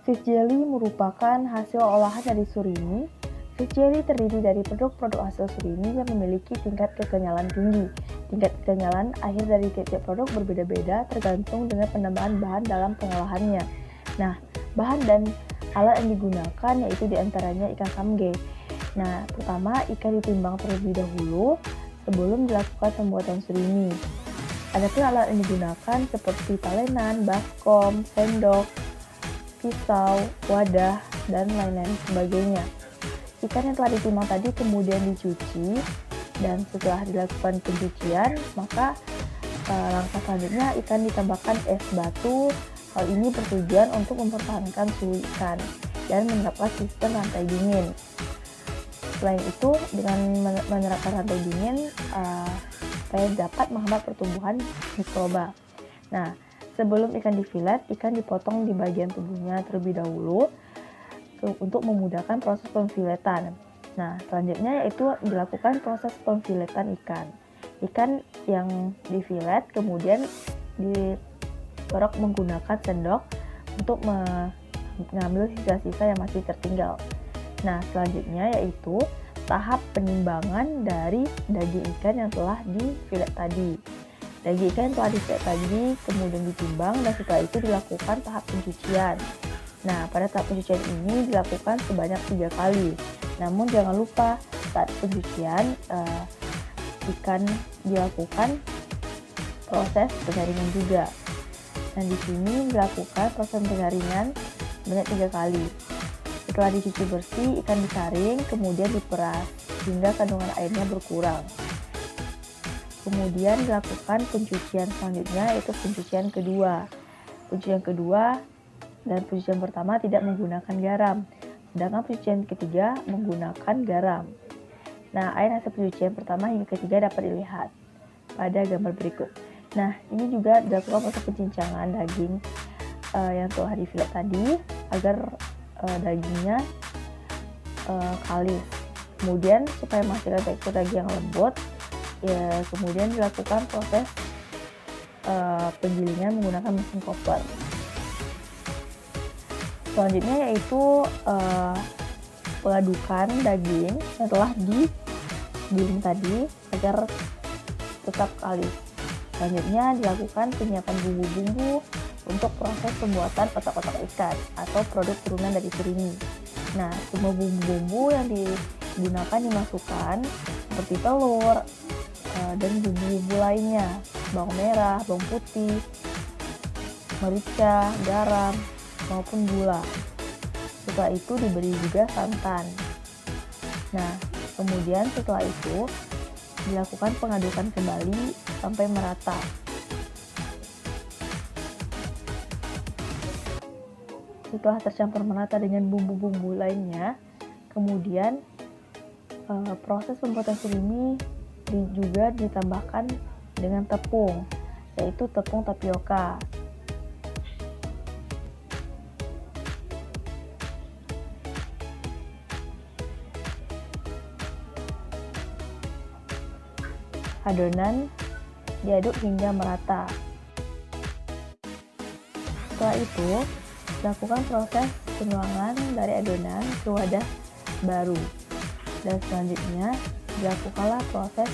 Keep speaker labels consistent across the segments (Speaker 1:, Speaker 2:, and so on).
Speaker 1: Fish jelly merupakan hasil olahan dari surimi. Fish jelly terdiri dari produk-produk hasil surimi yang memiliki tingkat kekenyalan tinggi. Tingkat kekenyalan akhir dari tiap produk berbeda-beda tergantung dengan penambahan bahan dalam pengolahannya. Nah, bahan dan alat yang digunakan yaitu diantaranya ikan samge. Nah, pertama ikan ditimbang terlebih dahulu sebelum dilakukan pembuatan surimi. Adapun alat yang digunakan seperti talenan, baskom, sendok, pisau, wadah, dan lain-lain sebagainya. Ikan yang telah ditimbang tadi kemudian dicuci, dan setelah dilakukan pencucian, maka langkah selanjutnya ikan ditambahkan es batu. Hal ini bertujuan untuk mempertahankan suhu ikan dan menerapkan sistem rantai dingin. Selain itu, dengan menerapkan rantai dingin, supaya dapat menghambat pertumbuhan mikroba. Nah, sebelum ikan difilet, ikan dipotong di bagian tubuhnya terlebih dahulu untuk memudahkan proses pemfiletan. Nah, selanjutnya yaitu dilakukan proses pemfiletan ikan. Ikan yang difilet kemudian ditorok menggunakan sendok untuk mengambil sisa-sisa yang masih tertinggal. Nah, selanjutnya yaitu tahap penimbangan dari daging ikan yang telah difilet tadi. Daging ikan yang telah difilet tadi kemudian ditimbang dan setelah itu dilakukan tahap pencucian. Nah, pada tahap pencucian ini dilakukan sebanyak 3 kali. Namun jangan lupa saat pencucian ikan dilakukan proses penyaringan juga. Dan di sini dilakukan proses penyaringan sebanyak 3 kali. Setelah dicuci bersih, ikan disaring, kemudian diperas hingga kandungan airnya berkurang. Kemudian dilakukan pencucian selanjutnya yaitu pencucian kedua. Pencucian kedua dan pencucian pertama tidak menggunakan garam, sedangkan pencucian ketiga menggunakan garam. Nah, air hasil pencucian pertama hingga ketiga dapat dilihat pada gambar berikut. Nah, ini juga dilakukan proses pencincangan daging yang telah difilet tadi agar dagingnya kalis. Kemudian supaya menghasilkan tekstur daging yang lembut, ya kemudian dilakukan proses penggilingan menggunakan mesin koper. Selanjutnya yaitu pengadukan daging yang telah digiling tadi agar tetap kalis. Selanjutnya dilakukan penyiapan bumbu-bumbu untuk proses pembuatan otak-otak ikan atau produk turunan dari surimi. Nah, semua bumbu-bumbu yang digunakan dimasukkan seperti telur dan bumbu-bumbu lainnya, bawang merah, bawang putih, merica, garam, maupun gula. Setelah itu diberi juga santan. Nah, kemudian setelah itu dilakukan pengadukan kembali sampai merata. Setelah tercampur merata dengan bumbu-bumbu lainnya, kemudian proses pembuatan surimi juga ditambahkan dengan tepung, yaitu tepung tapioka. Adonan diaduk hingga merata. Setelah itu, lakukan proses penuangan dari adonan ke wadah baru. Dan selanjutnya, dilakukanlah proses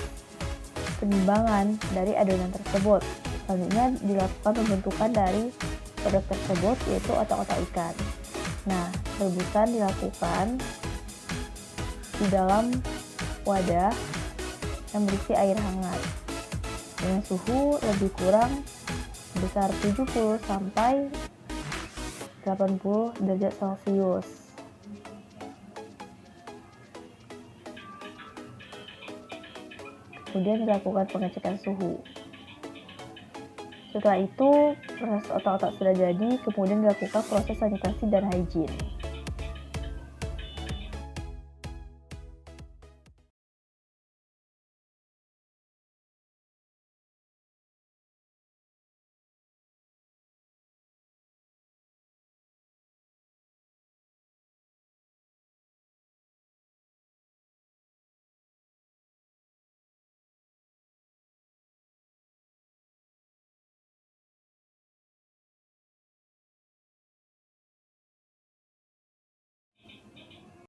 Speaker 1: penimbangan dari adonan tersebut. Selanjutnya, dilakukan pembentukan dari produk tersebut, yaitu otak-otak ikan. Nah, rebusan dilakukan di dalam wadah yang berisi air hangat dengan suhu lebih kurang sebesar 70 sampai 80 derajat Celcius. Kemudian dilakukan pengecekan suhu. Setelah itu, proses otak-otak sudah jadi, kemudian dilakukan proses sanitasi dan hygiene.